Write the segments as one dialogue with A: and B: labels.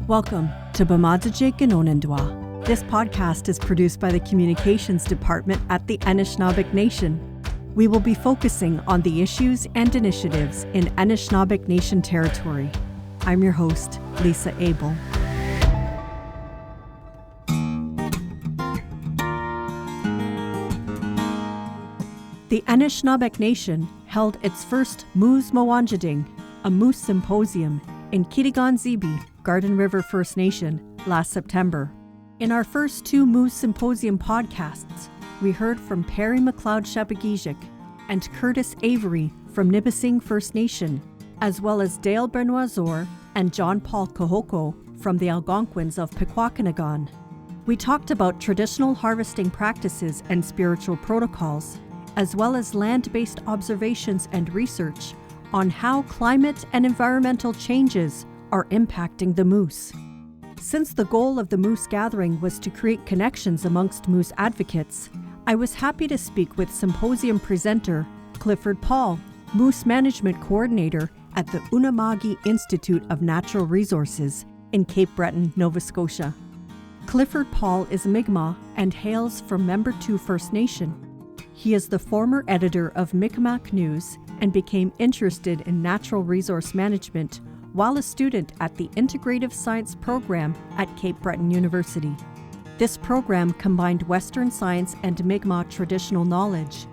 A: Welcome to Bamadzajik Onendwa. This podcast is produced by the Communications Department at the Anishinaabeg Nation. We will be focusing on the issues and initiatives in Anishinaabeg Nation territory. I'm your host, Lisa Abel. The Anishinaabeg Nation held its first Moose Mawangiding, a moose symposium, in Kitigan-Zibi, Garden River First Nation, last September. In our first two Moose Symposium podcasts, we heard from Perry McLeod-Shepagijik and Curtis Avery from Nipissing First Nation, as well as Dale Benoizor and John Paul Kahoko from the Algonquins of Pikwakanagan. We talked about traditional harvesting practices and spiritual protocols, as well as land-based observations and research on how climate and environmental changes are impacting the moose. Since the goal of the moose gathering was to create connections amongst moose advocates, I was happy to speak with symposium presenter Clifford Paul, Moose Management Coordinator at the Unama'ki Institute of Natural Resources in Cape Breton, Nova Scotia. Clifford Paul is Mi'kmaq and hails from Member 2 First Nation. He is the former editor of Mi'kmaq News and became interested in natural resource management while a student at the Integrative Science program at Cape Breton University. This program combined Western science and Mi'kmaq traditional knowledge,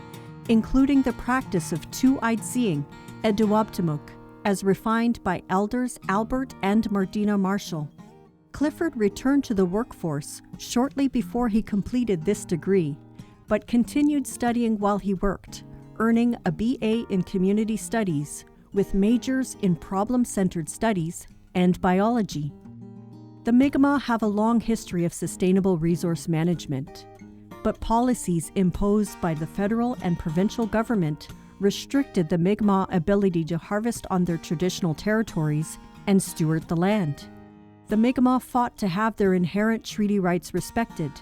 A: including the practice of two-eyed seeing, Eduwabtamuk, as refined by elders Albert and Mardina Marshall. Clifford returned to the workforce shortly before he completed this degree, but continued studying while he worked, earning a BA in Community Studies with majors in problem-centered studies and biology. The Mi'kmaq have a long history of sustainable resource management, but policies imposed by the federal and provincial government restricted the Mi'kmaq ability to harvest on their traditional territories and steward the land. The Mi'kmaq fought to have their inherent treaty rights respected.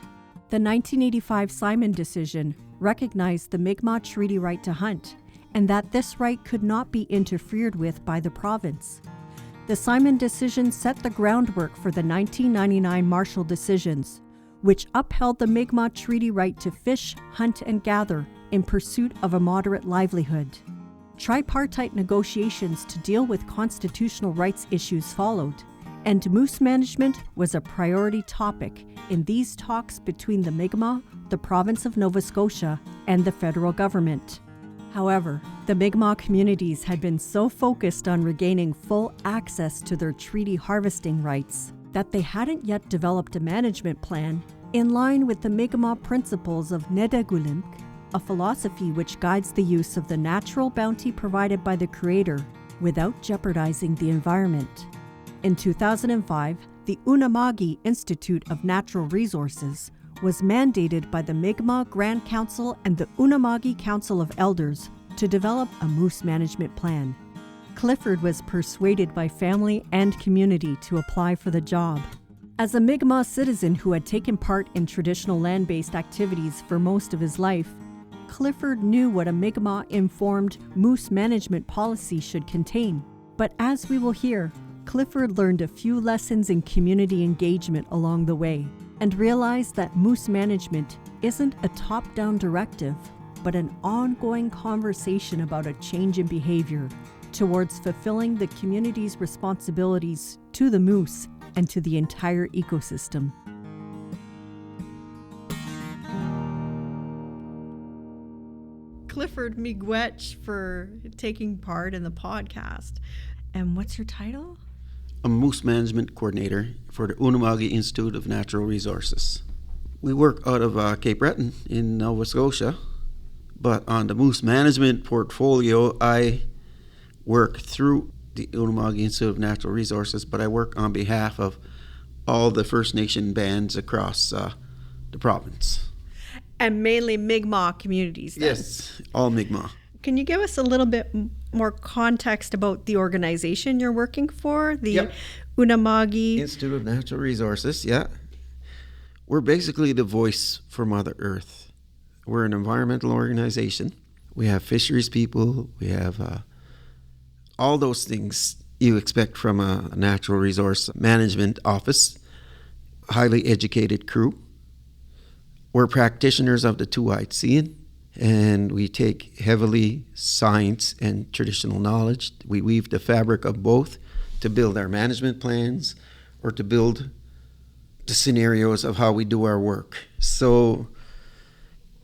A: The 1985 Simon decision recognized the Mi'kmaq treaty right to hunt, and that this right could not be interfered with by the province. The Simon decision set the groundwork for the 1999 Marshall decisions, which upheld the Mi'kmaq treaty right to fish, hunt, and gather in pursuit of a moderate livelihood. Tripartite negotiations to deal with constitutional rights issues followed, and moose management was a priority topic in these talks between the Mi'kmaq, the province of Nova Scotia, and the federal government. However, the Mi'kmaq communities had been so focused on regaining full access to their treaty harvesting rights that they hadn't yet developed a management plan in line with the Mi'kmaq principles of Nedagulimk, a philosophy which guides the use of the natural bounty provided by the Creator without jeopardizing the environment. In 2005, the Unama'ki Institute of Natural Resources was mandated by the Mi'kmaq Grand Council and the Unama'ki Council of Elders to develop a moose management plan. Clifford was persuaded by family and community to apply for the job. As a Mi'kmaq citizen who had taken part in traditional land-based activities for most of his life, Clifford knew what a Mi'kmaq-informed moose management policy should contain. But as we will hear, Clifford learned a few lessons in community engagement along the way and realized that moose management isn't a top-down directive, but an ongoing conversation about a change in behavior towards fulfilling the community's responsibilities to the moose and to the entire ecosystem. Clifford Miigwech for taking part in the podcast. And what's your title?
B: A Moose Management Coordinator for the Unama'ki Institute of Natural Resources. We work out of Cape Breton in Nova Scotia, but on the moose management portfolio, I work through the Unama'ki Institute of Natural Resources, but I work on behalf of all the First Nation bands across the province.
A: And mainly Mi'kmaq communities then?
B: Yes, all Mi'kmaq.
A: Can you give us a little bit more context about the organization you're working for, the Unama'ki
B: Institute of Natural Resources? Yeah. We're basically the voice for Mother Earth. We're an environmental organization. We have fisheries people. We have all those things you expect from a natural resource management office. Highly educated crew. We're practitioners of the two-eyed seeing, and we take heavily science and traditional knowledge. We weave the fabric of both to build our management plans or to build the scenarios of how we do our work. So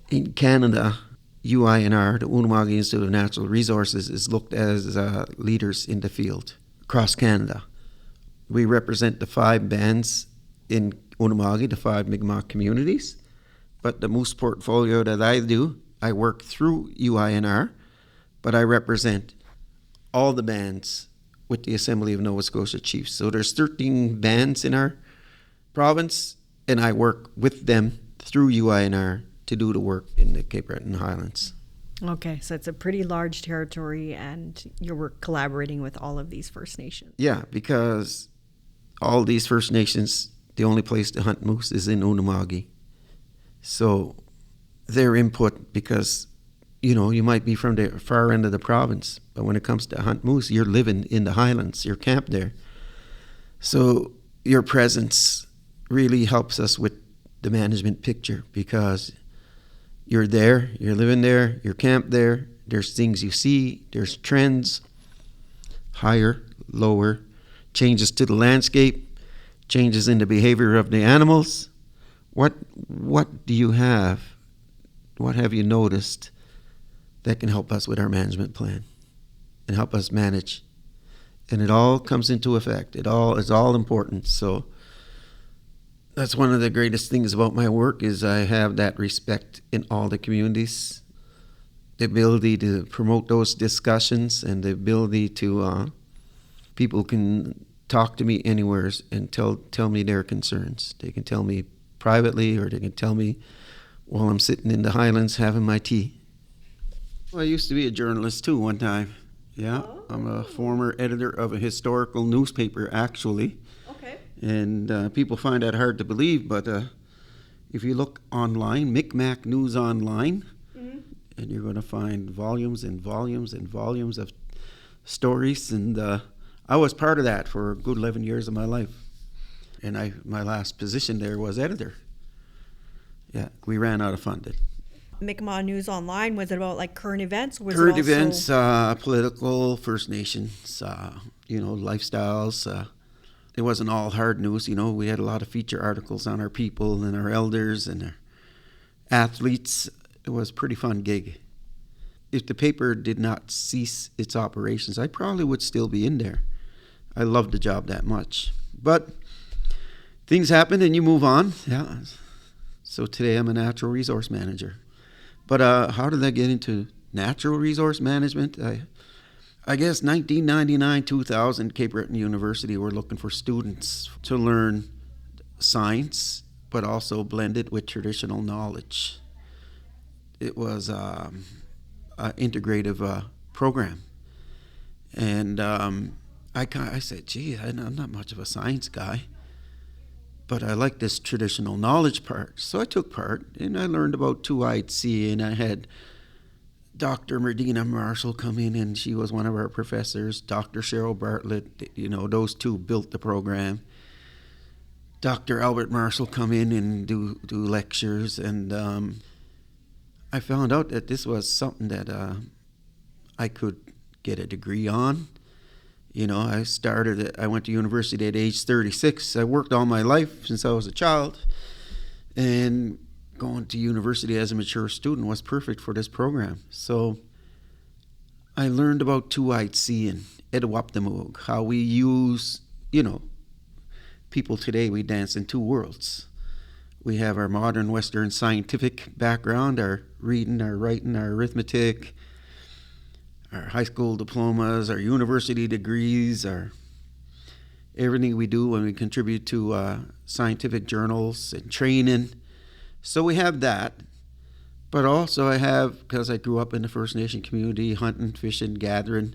B: in Canada, UINR, the Unama'ki Institute of Natural Resources, is looked as leaders in the field across Canada. We represent the 5 bands in Unama'ki, the 5 Mi'kmaq communities. But the moose portfolio that I do, I work through UINR, but I represent all the bands with the Assembly of Nova Scotia Chiefs. So there's 13 bands in our province, and I work with them through UINR to do the work in the Cape Breton Highlands.
A: Okay, so it's a pretty large territory, and you're collaborating with all of these First Nations.
B: Yeah, because all these First Nations, the only place to hunt moose is in Unama'ki. So their input, because, you might be from the far end of the province, but when it comes to hunt moose, you're living in the Highlands, you're camped there. So your presence really helps us with the management picture, because you're there, you're living there, you're camped there, there's things you see, there's trends, higher, lower, changes to the landscape, changes in the behavior of the animals. What do you have? What have you noticed that can help us with our management plan and help us manage? And it all comes into effect. It all is all important. So that's one of the greatest things about my work, is I have that respect in all the communities, the ability to promote those discussions, and the ability to people can talk to me anywhere and tell me their concerns. They can tell me privately, or they can tell me while I'm sitting in the Highlands having my tea. Well, I used to be a journalist too one time. Yeah, I'm a former editor of a historical newspaper, actually.
A: Okay.
B: And people find that hard to believe, but if you look online, Micmac News Online, and you're going to find volumes and volumes and volumes of stories. And I was part of that for a good 11 years of my life. And my last position there was editor. Yeah, we ran out of funding.
A: Mi'kmaq News Online, was it about like current events?
B: Current events, political, First Nations, lifestyles. It wasn't all hard news, We had a lot of feature articles on our people and our elders and our athletes. It was a pretty fun gig. If the paper did not cease its operations, I probably would still be in there. I loved the job that much. But things happen and you move on. Yeah. So today I'm a natural resource manager. But how did I get into natural resource management? I guess 1999, 2000, Cape Breton University were looking for students to learn science, but also blend it with traditional knowledge. It was an integrative program. And I said, gee, I'm not much of a science guy, but I like this traditional knowledge part. So I took part, and I learned about two-eyed seeing. I had Dr. Medina Marshall come in, and she was one of our professors. Dr. Cheryl Bartlett, those two built the program. Dr. Albert Marshall come in and do lectures, and I found out that this was something that I could get a degree on. I went to university at age 36. I worked all my life since I was a child, and going to university as a mature student was perfect for this program. So I learned about two-eyed seeing, Edwaptamug, how we use, people today, we dance in two worlds. We have our modern Western scientific background, our reading, our writing, our arithmetic, our high school diplomas, our university degrees, our everything we do when we contribute to scientific journals and training. So we have that. But also I have, because I grew up in the First Nation community, hunting, fishing, gathering,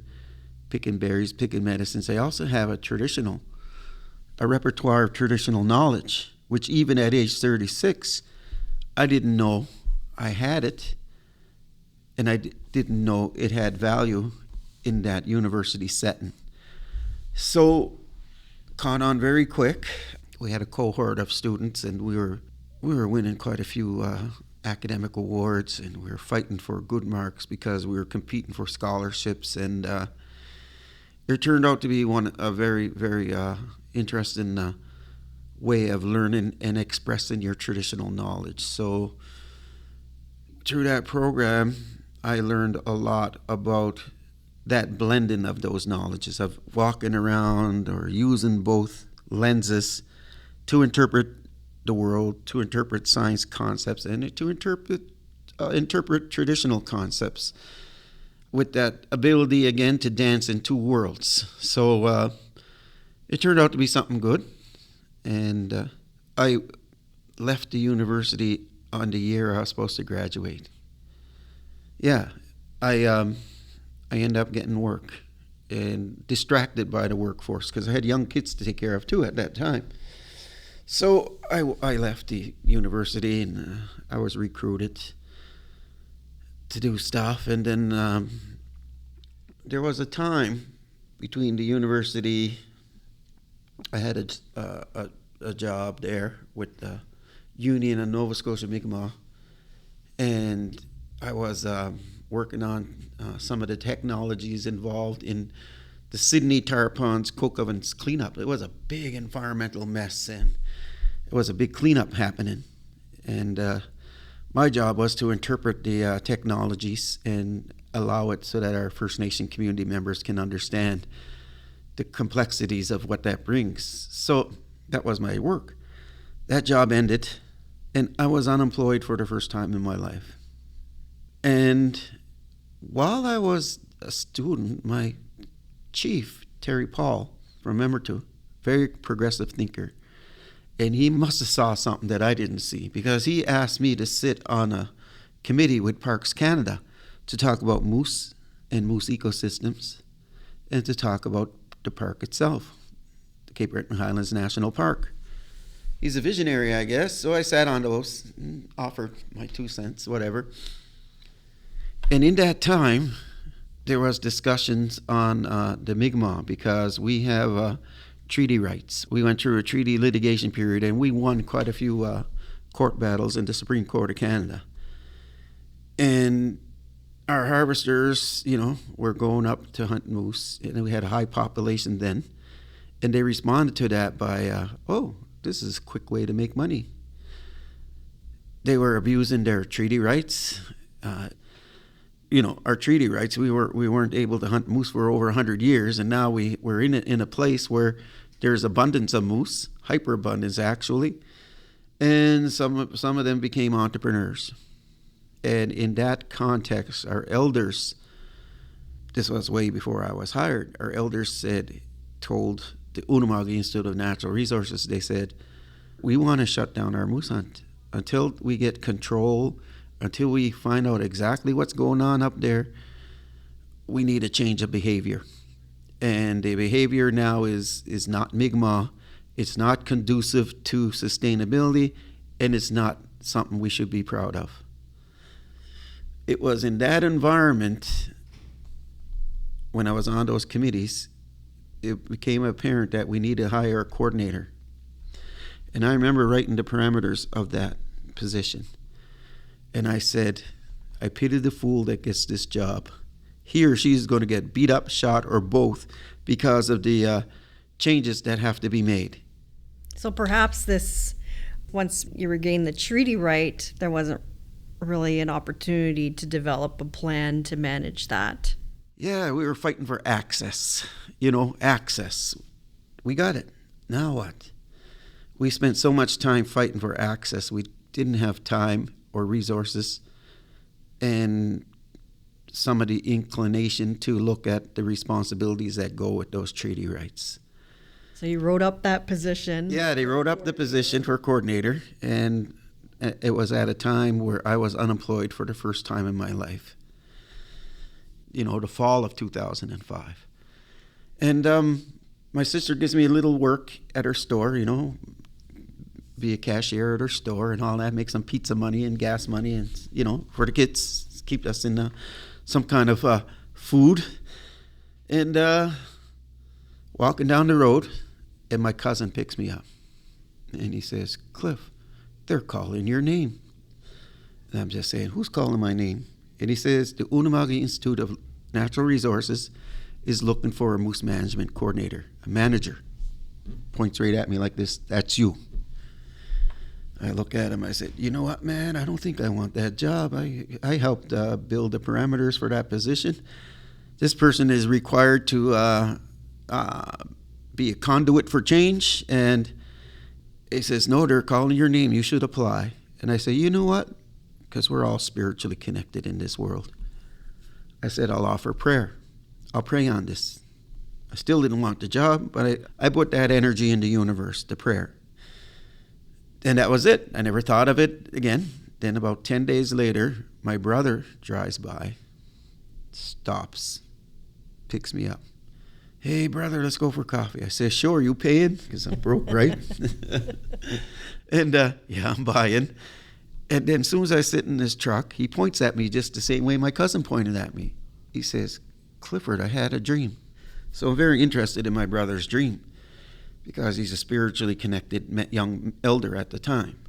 B: picking berries, picking medicines, I also have a repertoire of traditional knowledge, which even at age 36, I didn't know I had it. And I didn't know it had value in that university setting. So, caught on very quick. We had a cohort of students, and we were winning quite a few academic awards, and we were fighting for good marks because we were competing for scholarships. And it turned out to be a very, very interesting way of learning and expressing your traditional knowledge. So through that program, I learned a lot about that blending of those knowledges, of walking around or using both lenses to interpret the world, to interpret science concepts, and to interpret traditional concepts, with that ability again to dance in two worlds. So it turned out to be something good, and I left the university on the year I was supposed to graduate. Yeah, I ended up getting work and distracted by the workforce because I had young kids to take care of too at that time. So I left the university, and I was recruited to do stuff. And then there was a time between the university. I had a job there with the union of Nova Scotia Mi'kmaq, and I was working on some of the technologies involved in the Sydney Tar Ponds coke ovens cleanup. It was a big environmental mess, and it was a big cleanup happening. And my job was to interpret the technologies and allow it so that our First Nation community members can understand the complexities of what that brings. So that was my work. That job ended, and I was unemployed for the first time in my life. And while I was a student, my chief, Terry Paul from Emertu, very progressive thinker, and he must have saw something that I didn't see, because he asked me to sit on a committee with Parks Canada to talk about moose and moose ecosystems, and to talk about the park itself, the Cape Breton Highlands National Park. He's a visionary, I guess, so I sat on those, offered my 2 cents, whatever. And in that time, there was discussions on the Mi'kmaq, because we have treaty rights. We went through a treaty litigation period, and we won quite a few court battles in the Supreme Court of Canada. And our harvesters, were going up to hunt moose, and we had a high population then. And they responded to that by, this is a quick way to make money. They were abusing their treaty rights. Our treaty rights, we weren't able to hunt moose for over 100 years, and now we're in a place where there's abundance of moose, hyperabundance actually, and some of them became entrepreneurs. And in that context, our elders, this was way before I was hired, our elders told the Unama'ki Institute of Natural Resources, they said, we want to shut down our moose hunt until we get control, until we find out exactly what's going on up there. We need a change of behavior. And the behavior now is not Mi'kmaq. It's not conducive to sustainability, and it's not something we should be proud of. It was in that environment, when I was on those committees, it became apparent that we need to hire a coordinator. And I remember writing the parameters of that position. And I said, I pity the fool that gets this job. He or she is going to get beat up, shot, or both because of the changes that have to be made.
C: So perhaps once you regain the treaty right, there wasn't really an opportunity to develop a plan to manage that.
B: Yeah, we were fighting for access. Access. We got it. Now what? We spent so much time fighting for access, we didn't have time or resources and some of the inclination to look at the responsibilities that go with those treaty rights.
C: So you wrote up that position.
B: Yeah, they wrote up the position for coordinator, and it was at a time where I was unemployed for the first time in my life. The fall of 2005. And my sister gives me a little work at her store, be a cashier at her store and all that, make some pizza money and gas money, and, for the kids, keep us in some kind of food. And Walking down the road, and my cousin picks me up. And he says, Cliff, they're calling your name. And I'm just saying, who's calling my name? And he says, the Unama'ki Institute of Natural Resources is looking for a moose management coordinator, a manager. Points right at me like this, that's you. I look at him, I said, you know what, man, I don't think I want that job. I helped build the parameters for that position. This person is required to be a conduit for change. And he says, no, they're calling your name, you should apply. And I say, you know what? Because we're all spiritually connected in this world. I said, I'll offer prayer. I'll pray on this. I still didn't want the job, but I put that energy in the universe, the prayer. And that was it. I never thought of it again. Then about 10 days later, my brother drives by, stops, picks me up. Hey, brother, let's go for coffee. I say, sure, you paying? Because I'm broke, right? And yeah, I'm buying. And then as soon as I sit in this truck, he points at me just the same way my cousin pointed at me. He says, Clifford, I had a dream. So I'm very interested in my brother's dream because he's a spiritually connected young elder at the time.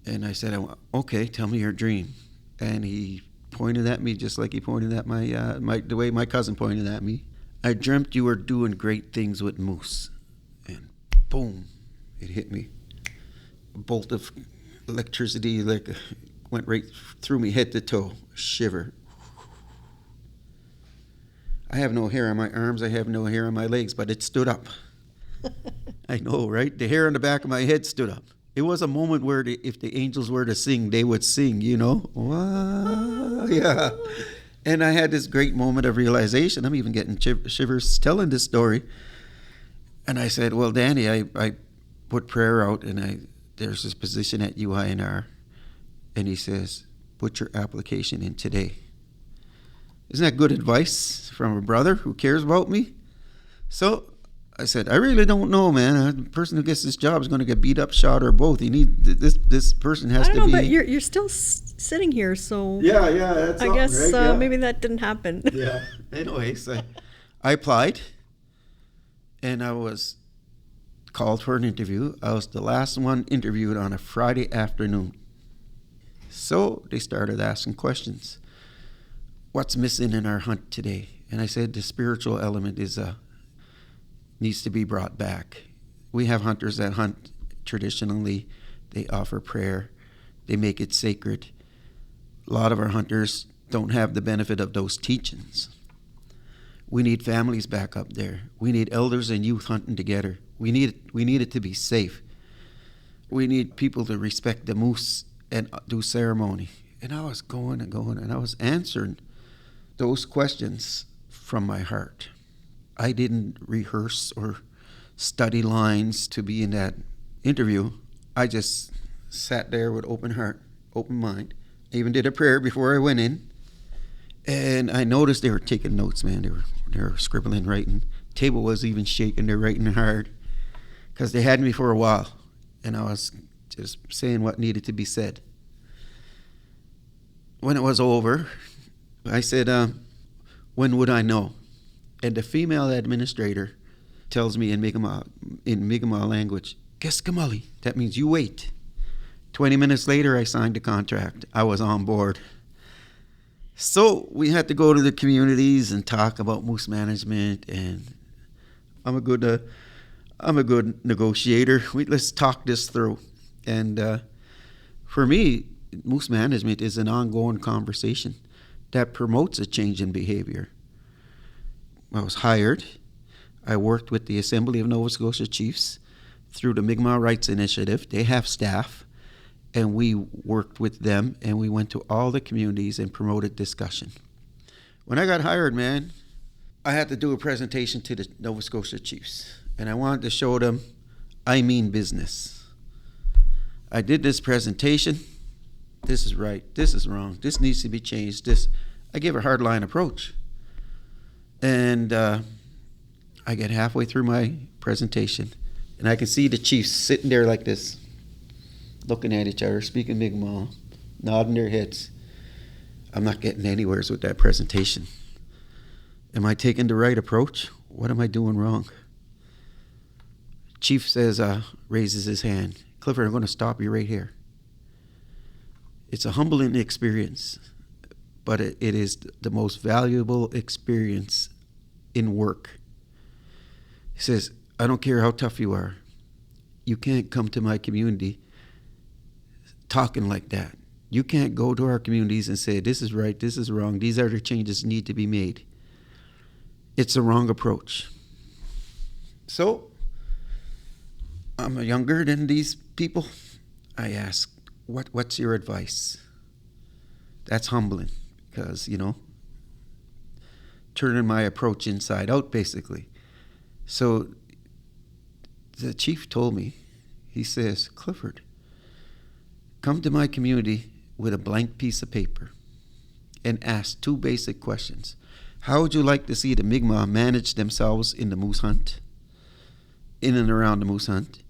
B: And I said, okay, tell me your dream. And he pointed at me just like he pointed at the way my cousin pointed at me. I dreamt you were doing great things with moose. And boom, it hit me. A bolt of electricity went right through me head to toe. Shiver. I have no hair on my arms, I have no hair on my legs, but it stood up. I know, right? The hair on the back of my head stood up. It was a moment where if the angels were to sing, they would sing, you know? Wow, yeah. And I had this great moment of realization. I'm even getting shivers telling this story. And I said, well, Danny, I put prayer out, and there's this position at UINR. And he says, put your application in today. Isn't that good advice from a brother who cares about me? So I said, I really don't know, man. The person who gets this job is going to get beat up, shot, or both. You need this person has to be. I don't know,
C: but you're still sitting here, so
B: yeah. That's
C: I guess
B: right? Yeah.
C: Maybe that didn't happen.
B: Yeah. Anyways, I applied, and I was called for an interview. I was the last one interviewed on a Friday afternoon. So they started asking questions. What's missing in our hunt today? And I said the spiritual element needs to be brought back. We have hunters that hunt traditionally. They offer prayer. They make it sacred. A lot of our hunters don't have the benefit of those teachings. We need families back up there. We need elders and youth hunting together. We need it to be safe. We need people to respect the moose and do ceremony. And I was going and going, and I was answering those questions from my heart. I didn't rehearse or study lines to be in that interview. I just sat there with open heart, open mind. I even did a prayer before I went in. And I noticed they were taking notes, man. They were scribbling, writing. Table was even shaking. They're writing hard because they had me for a while. And I was just saying what needed to be said. When it was over, I said, when would I know? And the female administrator tells me in Mi'kmaq language, Keskamali. That means you wait. 20 minutes later, I signed the contract. I was on board. So we had to go to the communities and talk about moose management. And I'm a good negotiator. Let's talk this through. And for me, moose management is an ongoing conversation that promotes a change in behavior. I was hired. I worked with the Assembly of Nova Scotia Chiefs through the Mi'kmaq Rights Initiative. They have staff, and we worked with them, and we went to all the communities and promoted discussion. When I got hired, man, I had to do a presentation to the Nova Scotia Chiefs, and I wanted to show them I mean business. I did this presentation. This is right. This is wrong. This needs to be changed. I gave a hardline approach. And I get halfway through my presentation, and I can see the chiefs sitting there like this, looking at each other, speaking Mi'kmaq, nodding their heads. I'm not getting anywhere with that presentation. Am I taking the right approach? what am I doing wrong? Chief says, raises his hand. Clifford, I'm going to stop you right here. It's a humbling experience, but it is the most valuable experience in work. He says, I don't care how tough you are. You can't come to my community talking like that. You can't go to our communities and say, this is right, this is wrong, these are the changes that need to be made. It's a wrong approach. So, I'm younger than these people. I ask, what's your advice? That's humbling because, turning my approach inside out, basically. So the chief told me, he says, Clifford, come to my community with a blank piece of paper and ask 2 basic questions. How would you like to see the Mi'kmaq manage themselves in the moose hunt, in and around the moose hunt?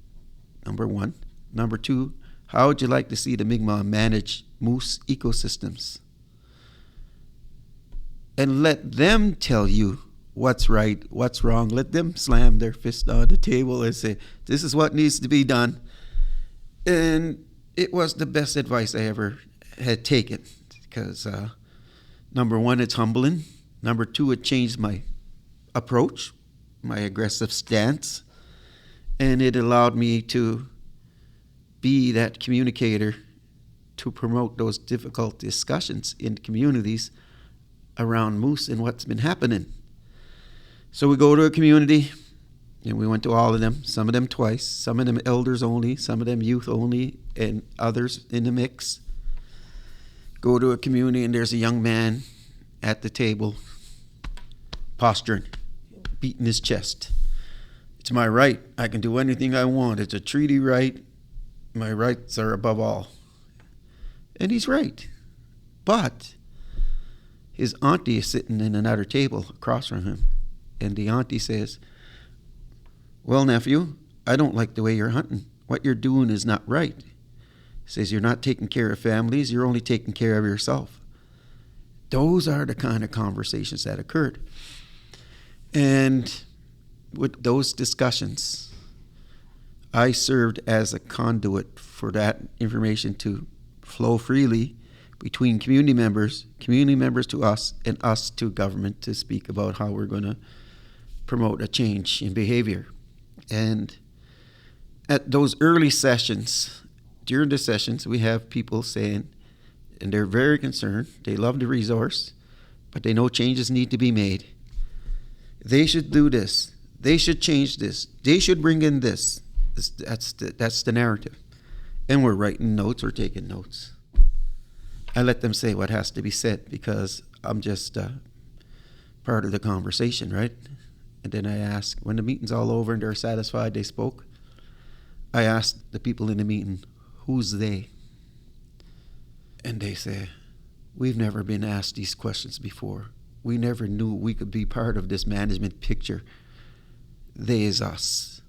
B: Number 1. Number 2, how would you like to see the Mi'kmaq manage moose ecosystems? And let them tell you what's right, what's wrong. Let them slam their fist on the table and say, this is what needs to be done. And it was the best advice I ever had taken because, number 1, it's humbling. Number 2, it changed my approach, my aggressive stance. And it allowed me to be that communicator to promote those difficult discussions in communities around moose and what's been happening. So we go to a community, and we went to all of them, some of them twice, some of them elders only, some of them youth only, and others in the mix. Go to a community, and there's a young man at the table, posturing, beating his chest. It's my right. I can do anything I want. It's a treaty right. My rights are above all. And he's right. But his auntie is sitting in another table across from him. And the auntie says, well, nephew, I don't like the way you're hunting. What you're doing is not right. Says you're not taking care of families. You're only taking care of yourself. Those are the kind of conversations that occurred. And with those discussions, I served as a conduit for that information to flow freely between community members to us, and us to government to speak about how we're going to promote a change in behavior. And at those early sessions, during the sessions, we have people saying, and they're very concerned, they love the resource, but they know changes need to be made. They should do this. They should change this. They should bring in this. That's the narrative. And we're writing notes or taking notes. I let them say what has to be said because I'm just part of the conversation, right? And then I ask, when the meeting's all over and they're satisfied they spoke, I ask the people in the meeting, who's they? And they say, we've never been asked these questions before. We never knew we could be part of this management picture. They is us.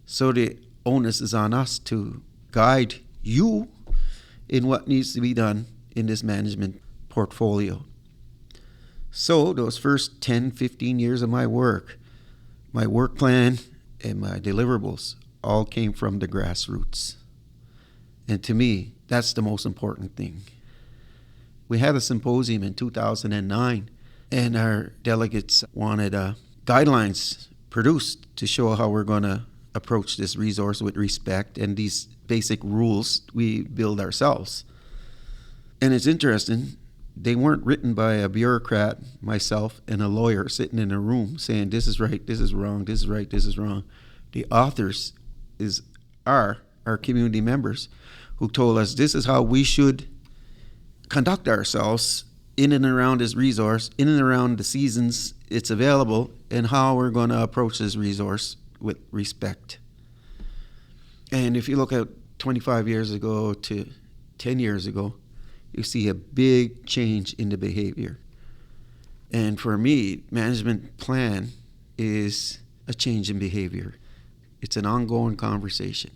B: So the onus is on us to guide you in what needs to be done in this management portfolio. So those first 10, 15 years of my work plan and my deliverables all came from the grassroots. And to me, that's the most important thing. We had a symposium in 2009, and our delegates wanted guidelines produced to show how we're going to approach this resource with respect, and these basic rules we build ourselves. And it's interesting, they weren't written by a bureaucrat, myself, and a lawyer sitting in a room saying this is right, this is wrong, this is right, this is wrong. The authors are our community members who told us this is how we should conduct ourselves in and around this resource, in and around the seasons it's available, and how we're going to approach this resource with respect. And if you look at 25 years ago to 10 years ago, you see a big change in the behavior. And for me, management plan is a change in behavior. It's an ongoing conversation.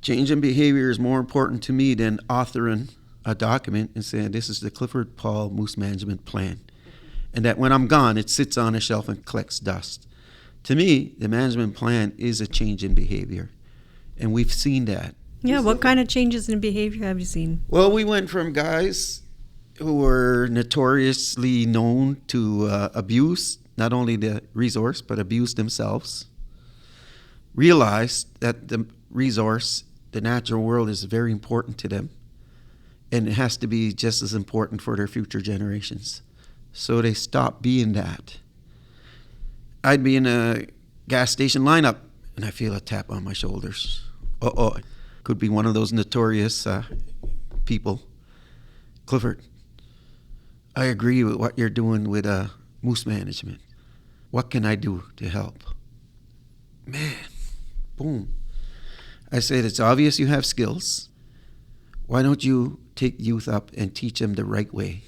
B: Change in behavior is more important to me than authoring a document and saying this is the Clifford Paul Moose Management Plan. And that when I'm gone, it sits on a shelf and collects dust. To me, the management plan is a change in behavior, and we've seen that.
C: Yeah, what kind of changes in behavior have you seen?
B: Well, we went from guys who were notoriously known to abuse not only the resource, but abuse themselves, realized that the resource, the natural world, is very important to them, and it has to be just as important for their future generations. So they stopped being that. I'd be in a gas station lineup, and I feel a tap on my shoulders. Could be one of those notorious people. Clifford, I agree with what you're doing with moose management. What can I do to help? Man, boom. I said, it's obvious you have skills. Why don't you take youth up and teach them the right way?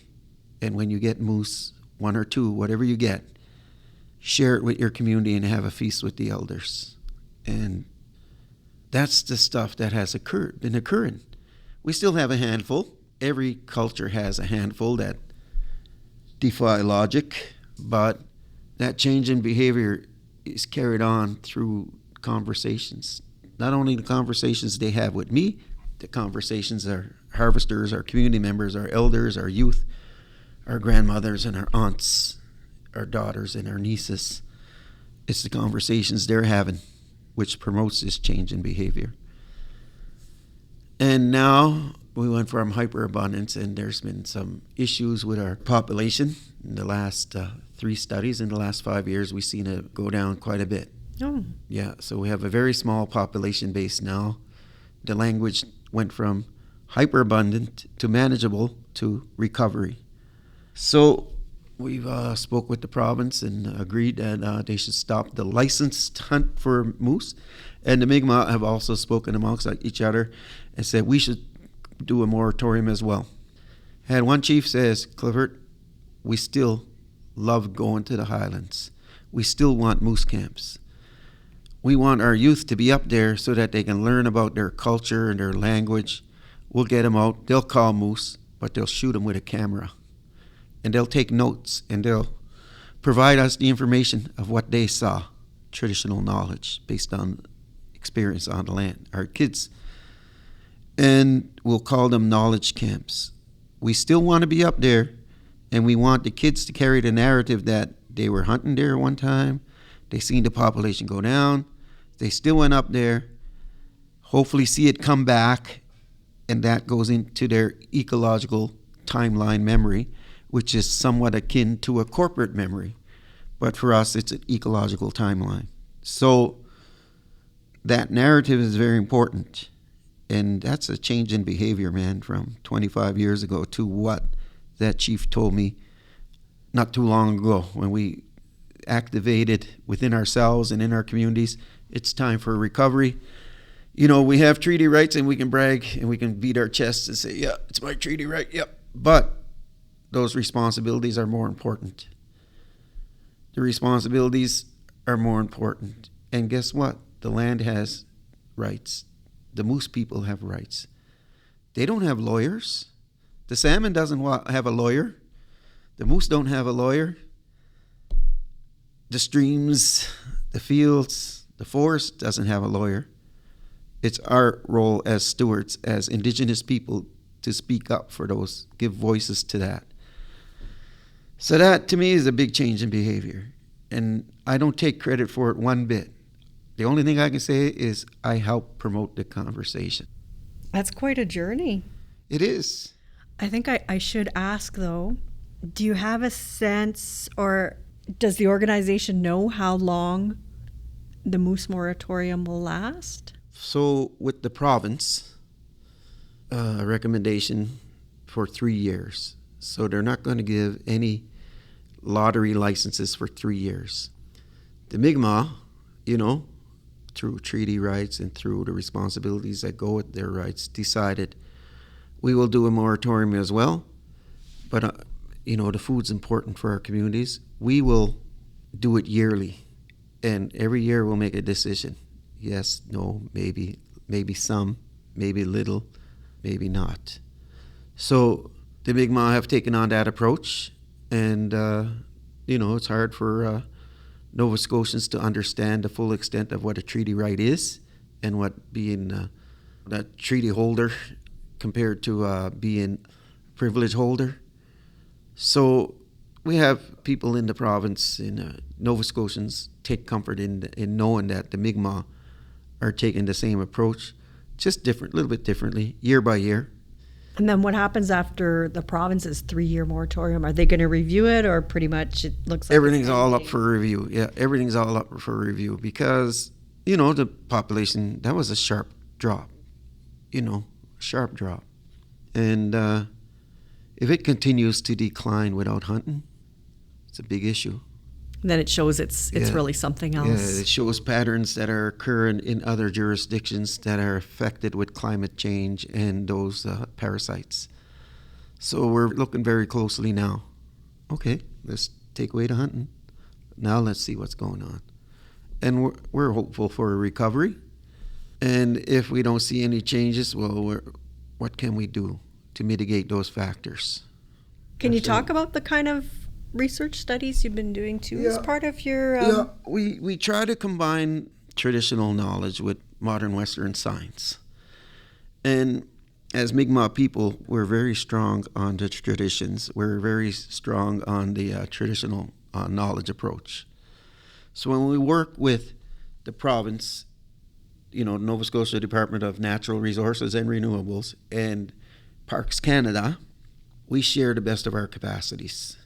B: And when you get moose, 1 or 2, whatever you get, share it with your community and have a feast with the elders. And that's the stuff that has been occurring. We still have a handful. Every culture has a handful that defy logic, but that change in behavior is carried on through conversations. Not only the conversations they have with me, the conversations our harvesters, our community members, our elders, our youth, our grandmothers and our aunts, our daughters and our nieces. It's the conversations they're having which promotes this change in behavior. And now we went from hyperabundance, and there's been some issues with our population. In the last 3 studies in the last 5 years, we've seen it go down quite a bit.
C: Oh.
B: Yeah, so we have a very small population base now. The language went from hyperabundant to manageable to recovery. So we've spoke with the province and agreed that they should stop the licensed hunt for moose. And the Mi'kmaq have also spoken amongst each other and said we should do a moratorium as well. And one chief says, Clifford, we still love going to the highlands. We still want moose camps. We want our youth to be up there so that they can learn about their culture and their language. We'll get them out. They'll call moose, but they'll shoot them with a camera. And they'll take notes, and they'll provide us the information of what they saw, traditional knowledge based on experience on the land, our kids. And we'll call them knowledge camps. We still want to be up there, and we want the kids to carry the narrative that they were hunting there one time, they seen the population go down, they still went up there, hopefully see it come back, and that goes into their ecological timeline memory, which is somewhat akin to a corporate memory. But for us, it's an ecological timeline. So that narrative is very important. And that's a change in behavior, man, from 25 years ago to what that chief told me not too long ago when we activated within ourselves and in our communities. It's time for recovery. You know, we have treaty rights and we can brag and we can beat our chests and say, yeah, it's my treaty right, yep. But those responsibilities are more important. The responsibilities are more important. And guess what? The land has rights. The moose people have rights. They don't have lawyers. The salmon doesn't have a lawyer. The moose don't have a lawyer. The streams, the fields, the forest doesn't have a lawyer. It's our role as stewards, as Indigenous people, to speak up for those, give voices to that. So that, to me, is a big change in behavior. And I don't take credit for it one bit. The only thing I can say is I help promote the conversation.
C: That's quite a journey.
B: It is.
C: I think I should ask, though, do you have a sense, or does the organization know how long the moose moratorium will last?
B: So with the province, a recommendation for 3 years. So they're not going to give any lottery licenses for 3 years. The Mi'kmaq, you know, through treaty rights and through the responsibilities that go with their rights, decided we will do a moratorium as well. But, you know, the food's important for our communities. We will do it yearly. And every year we'll make a decision. Yes, no, maybe some, maybe little, maybe not. So the Mi'kmaq have taken on that approach. And, you know, it's hard for Nova Scotians to understand the full extent of what a treaty right is and what being a treaty holder compared to being a privilege holder. So we have people in the province, Nova Scotians, take comfort in knowing that the Mi'kmaq are taking the same approach, just different, a little bit differently, year by year.
C: And then what happens after the province's 3-year moratorium? Are they going to review it, or pretty much it looks like
B: everything's all up for review? Yeah, everything's all up for review because, the population, that was a sharp drop, sharp drop. And if it continues to decline without hunting, it's a big issue.
C: Then it shows it's really something else.
B: Yeah, it shows patterns that are occurring in other jurisdictions that are affected with climate change and those parasites. So we're looking very closely now. Okay, let's take away the hunting. Now let's see what's going on. And we're hopeful for a recovery. And if we don't see any changes, well, what can we do to mitigate those factors?
C: Can you talk about the kind of research studies you've been doing too as part of your
B: we try to combine traditional knowledge with modern Western science. And as Mi'kmaq people, we're very strong on the traditions. We're very strong on the traditional knowledge approach. So when we work with the province, Nova Scotia Department of Natural Resources and Renewables and Parks Canada, we share the best of our capacities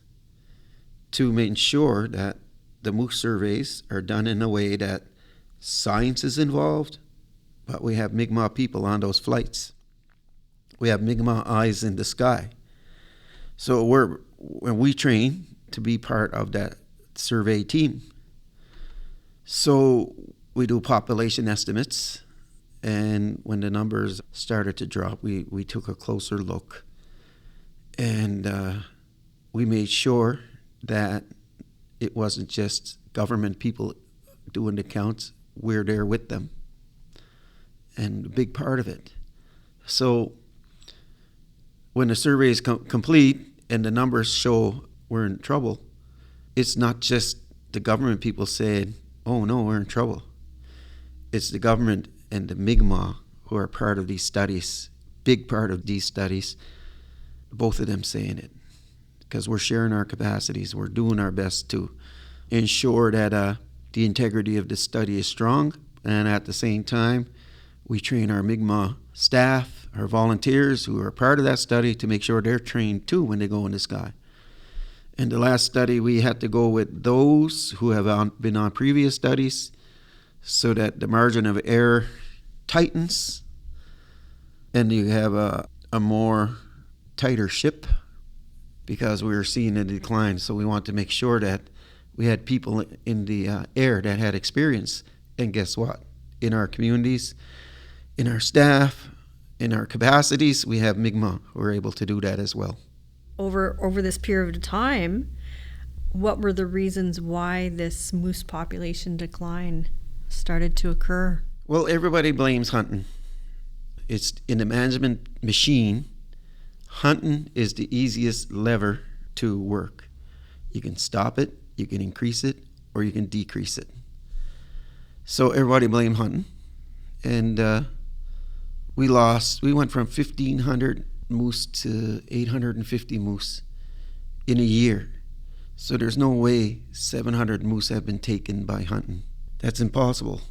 B: to ensure that the moose surveys are done in a way that science is involved, but we have Mi'kmaq people on those flights. We have Mi'kmaq eyes in the sky. So when we train to be part of that survey team. So we do population estimates, and when the numbers started to drop, we took a closer look, and we made sure that it wasn't just government people doing the counts. We're there with them, and a big part of it. So when the survey is complete and the numbers show we're in trouble, it's not just the government people saying, oh no, we're in trouble. It's the government and the Mi'kmaq who are part of these studies, big part of these studies, both of them saying it. Because we're sharing our capacities. We're doing our best to ensure that the integrity of the study is strong, and at the same time, we train our Mi'kmaq staff, our volunteers who are part of that study, to make sure they're trained too when they go in the sky. In the last study, we had to go with those who have been on previous studies so that the margin of error tightens and you have a more tighter ship, because we were seeing a decline. So we want to make sure that we had people in the air that had experience. And guess what? In our communities, in our staff, in our capacities, we have Mi'kmaq who are able to do that as well.
C: Over this period of time, what were the reasons why this moose population decline started to occur?
B: Well, everybody blames hunting. It's in the management machine. Hunting is the easiest lever to work. You can stop it, you can increase it, or you can decrease it. So everybody blamed hunting. And we went from 1,500 moose to 850 moose in a year. So there's no way 700 moose have been taken by hunting. That's impossible.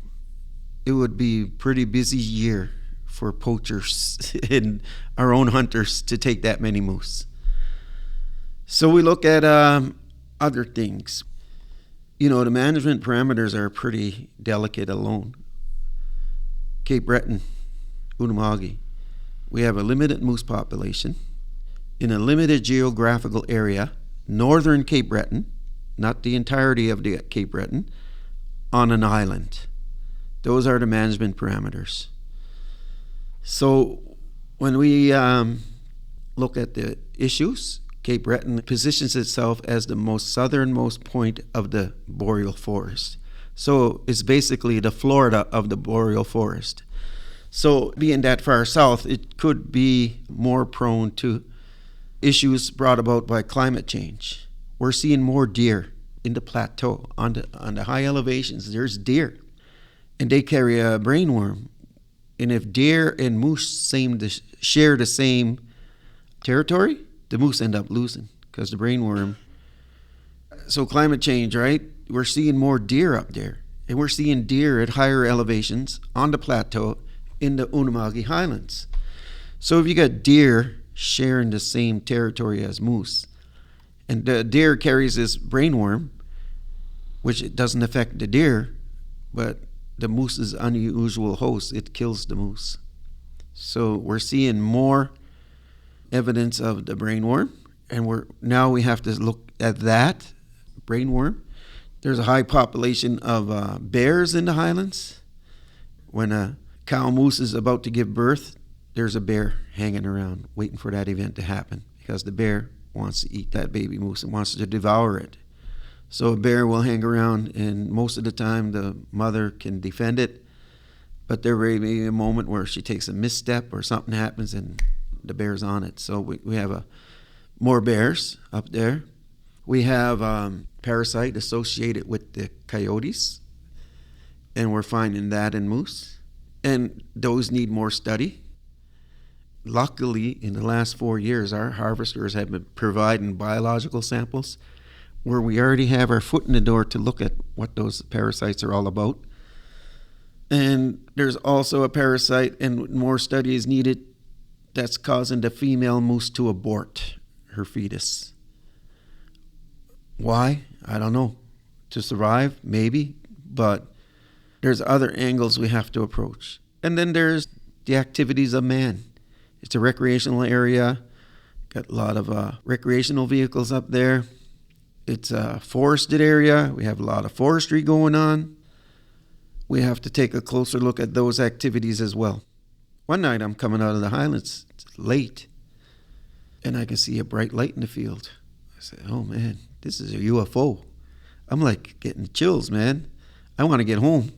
B: It would be a pretty busy year for poachers and our own hunters to take that many moose. So we look at other things. The management parameters are pretty delicate alone. Cape Breton, Unama'ki, we have a limited moose population in a limited geographical area, northern Cape Breton, not the entirety of the Cape Breton, on an island. Those are the management parameters. So when we look at the issues, Cape Breton positions itself as the most southernmost point of the boreal forest. So it's basically the Florida of the boreal forest. So being that far south, it could be more prone to issues brought about by climate change. We're seeing more deer in the plateau, on the high elevations, there's deer. And they carry a brainworm. And if deer and moose seem to share the same territory, the moose end up losing because the brainworm. So climate change, right? We're seeing more deer up there. And we're seeing deer at higher elevations on the plateau in the Unama'ki Highlands. So if you got deer sharing the same territory as moose, and the deer carries this brainworm, which it doesn't affect the deer, but the moose's unusual host, it kills the moose. So we're seeing more evidence of the brainworm, and we have to look at that brainworm. There's a high population of bears in the highlands. When a cow moose is about to give birth, there's a bear hanging around waiting for that event to happen because the bear wants to eat that baby moose and wants to devour it. So a bear will hang around, and most of the time the mother can defend it, but there may be a moment where she takes a misstep or something happens and the bear's on it. So we have more bears up there. We have parasite associated with the coyotes, and we're finding that in moose, and those need more study. Luckily, in the last 4 years, our harvesters have been providing biological samples where we already have our foot in the door to look at what those parasites are all about. And there's also a parasite, and more study is needed, that's causing the female moose to abort her fetus. Why? I don't know. To survive? Maybe. But there's other angles we have to approach. And then there's the activities of man. It's a recreational area. Got a lot of recreational vehicles up there. It's a forested area. We have a lot of forestry going on. We have to take a closer look at those activities as well. One night I'm coming out of the highlands. It's late. And I can see a bright light in the field. I said, oh man, this is a UFO. I'm like getting chills, man. I want to get home.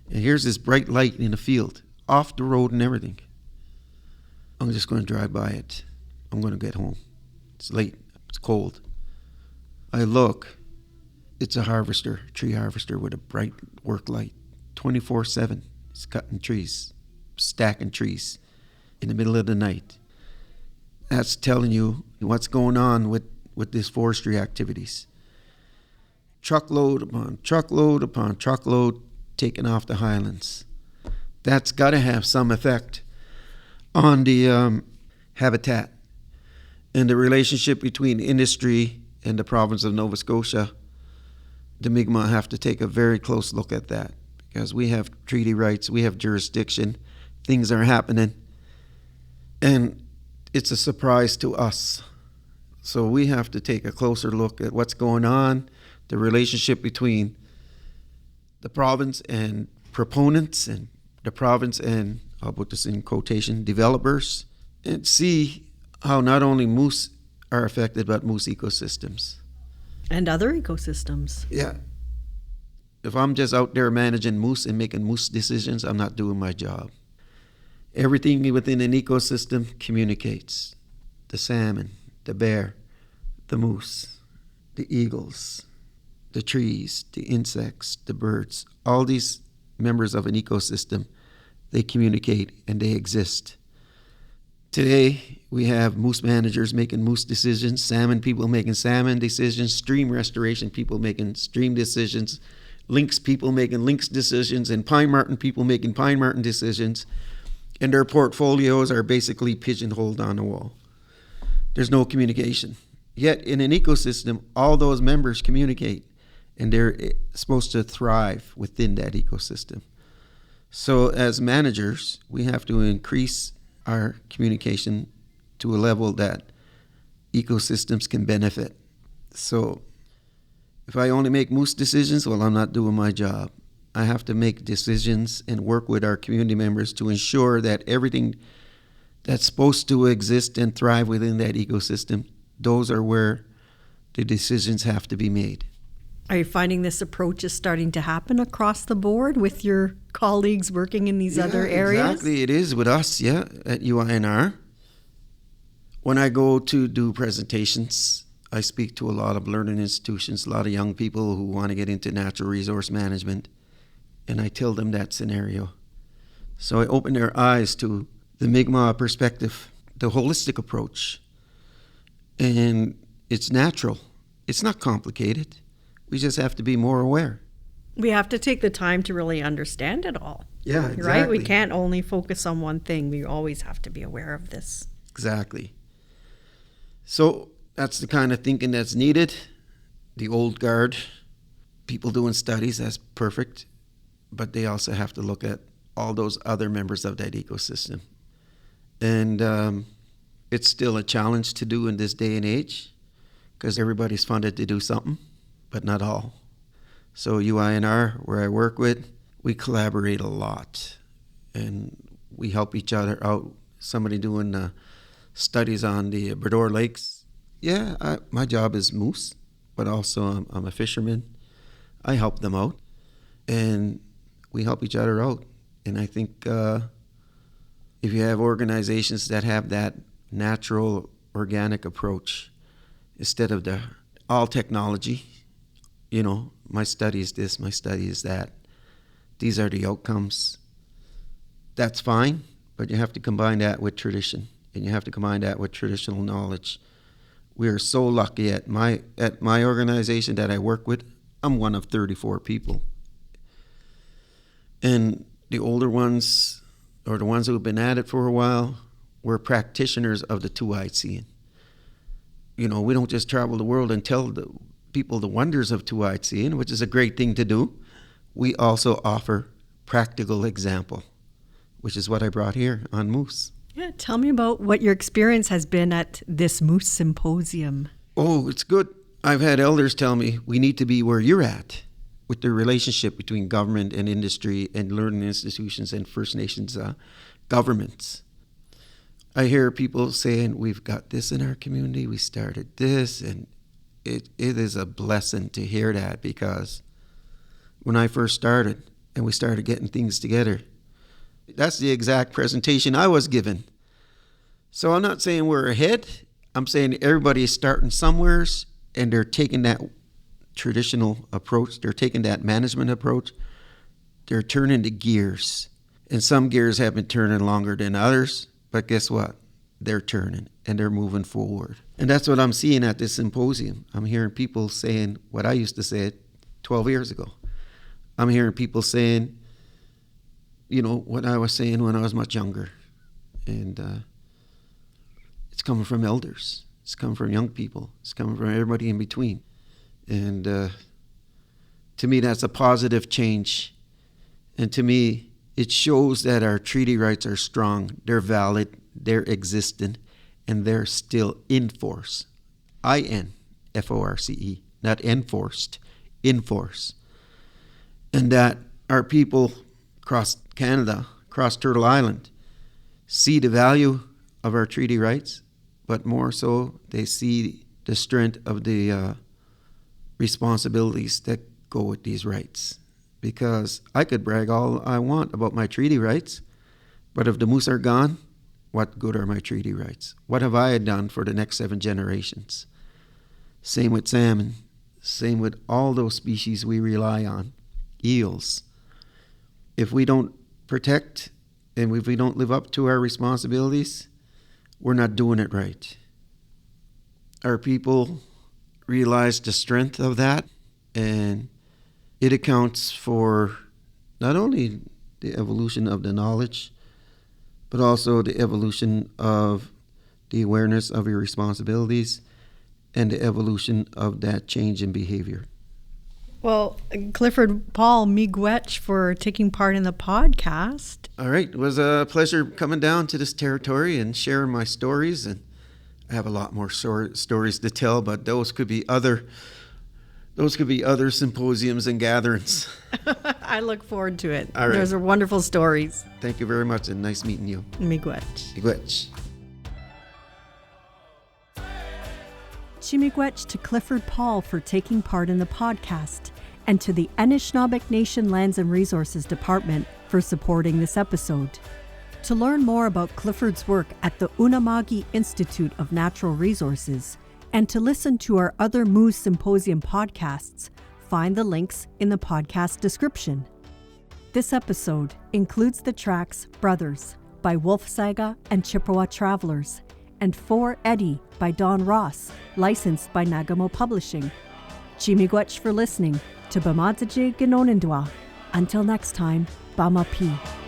B: And here's this bright light in the field, off the road and everything. I'm just going to drive by it. I'm going to get home. It's late. It's cold. I look. It's a harvester, tree harvester with a bright work light, 24/7. It's cutting trees, stacking trees in the middle of the night. That's telling you what's going on with these forestry activities. Truckload upon truckload upon truckload taken off the highlands. That's got to have some effect on the habitat and the relationship between industry and the province of Nova Scotia. The Mi'kmaq have to take a very close look at that because we have treaty rights, we have jurisdiction, things are happening, and it's a surprise to us. So we have to take a closer look at what's going on, the relationship between the province and proponents and the province and, I'll put this in quotation, developers, and see how not only moose are affected, but moose ecosystems.
C: And other ecosystems.
B: Yeah. If I'm just out there managing moose and making moose decisions, I'm not doing my job. Everything within an ecosystem communicates. The salmon, the bear, the moose, the eagles, the trees, the insects, the birds, all these members of an ecosystem, they communicate and they exist. Today, we have moose managers making moose decisions, salmon people making salmon decisions, stream restoration people making stream decisions, lynx people making lynx decisions, and pine marten people making pine marten decisions. And their portfolios are basically pigeonholed on the wall. There's no communication. Yet in an ecosystem, all those members communicate, and they're supposed to thrive within that ecosystem. So as managers, we have to increase our communication to a level that ecosystems can benefit. So if I only make moose decisions, well, I'm not doing my job. I have to make decisions and work with our community members to ensure that everything that's supposed to exist and thrive within that ecosystem, those are where the decisions have to be made.
C: Are you finding this approach is starting to happen across the board with your colleagues working in these other areas?
B: Exactly, it is with us, at UINR. When I go to do presentations I speak to a lot of learning institutions, a lot of young people who want to get into natural resource management, and I tell them that scenario. So I open their eyes to the Mi'kmaq perspective, the holistic approach. And it's natural. It's not complicated. We just have to be more aware.
C: We have to take the time to really understand it all.
B: Yeah, exactly.
C: Right? We can't only focus on one thing. We always have to be aware of this.
B: Exactly. So that's the kind of thinking that's needed. The old guard, people doing studies, that's perfect. But they also have to look at all those other members of that ecosystem. And it's still a challenge to do in this day and age because everybody's funded to do something, but not all. So UINR, where I work with, we collaborate a lot and we help each other out. Somebody doing studies on the Bras d'Or Lakes. Yeah, my job is moose, but also I'm a fisherman. I help them out and we help each other out. And I think if you have organizations that have that natural, organic approach instead of the all technology, you know, my study is this, my study is that. These are the outcomes. That's fine, but you have to combine that with tradition, and you have to combine that with traditional knowledge. We are so lucky at my organization that I work with. I'm one of 34 people. And the older ones, or the ones who have been at it for a while, we're practitioners of the two-eyed seeing. You know, we don't just travel the world and tell the people the wonders of two-eyed seeing, which is a great thing to do. We also offer practical example, which is what I brought here on moose.
C: Yeah, tell me about what your experience has been at this Moose Symposium.
B: Oh, it's good. I've had elders tell me we need to be where you're at with the relationship between government and industry and learning institutions and First Nations governments. I hear people saying, we've got this in our community, we started this, and it is a blessing to hear that, because when I first started and we started getting things together, that's the exact presentation I was given. So I'm not saying we're ahead. I'm saying everybody is starting somewheres and they're taking that traditional approach. They're taking that management approach. They're turning the gears. And some gears have been turning longer than others. But guess what? They're turning and they're moving forward. And that's what I'm seeing at this symposium. I'm hearing people saying what I used to say 12 years ago. I'm hearing people saying, you know, what I was saying when I was much younger. And it's coming from elders. It's coming from young people. It's coming from everybody in between. And to me, that's a positive change. And to me, it shows that our treaty rights are strong, they're valid, they're existent, and they're still in force. INFORCE, not enforced, in force. And that our people across Canada, across Turtle Island, see the value of our treaty rights, but more so, they see the strength of the responsibilities that go with these rights. Because I could brag all I want about my treaty rights, but if the moose are gone, what good are my treaty rights? What have I done for the next 7 generations? Same with salmon. Same with all those species we rely on. Eels. If we don't protect and if we don't live up to our responsibilities, we're not doing it right. Our people realize the strength of that, and it accounts for not only the evolution of the knowledge, but also the evolution of the awareness of your responsibilities and the evolution of that change in behavior.
C: Well, Clifford Paul, miigwech for taking part in the podcast.
B: All right. It was a pleasure coming down to this territory and sharing my stories. And I have a lot more stories to tell, but those could be other symposiums and gatherings.
C: I look forward to it.
B: All right.
C: Those are wonderful stories.
B: Thank you very much, and nice meeting you.
C: Miigwech.
B: Miigwech.
A: Chimigwech to Clifford Paul for taking part in the podcast, and to the Anishinaabeg Nation Lands and Resources Department for supporting this episode. To learn more about Clifford's work at the Unama'ki Institute of Natural Resources, And to listen to our other Moose Symposium podcasts, find the links in the podcast description. This episode includes the tracks Brothers by Wolf Saga and Chippewa Travelers, and For Eddie by Don Ross, licensed by Nagamo Publishing. Chimigwech for listening to Bamadzaje Ganonindwa. Until next time, Bama Pi.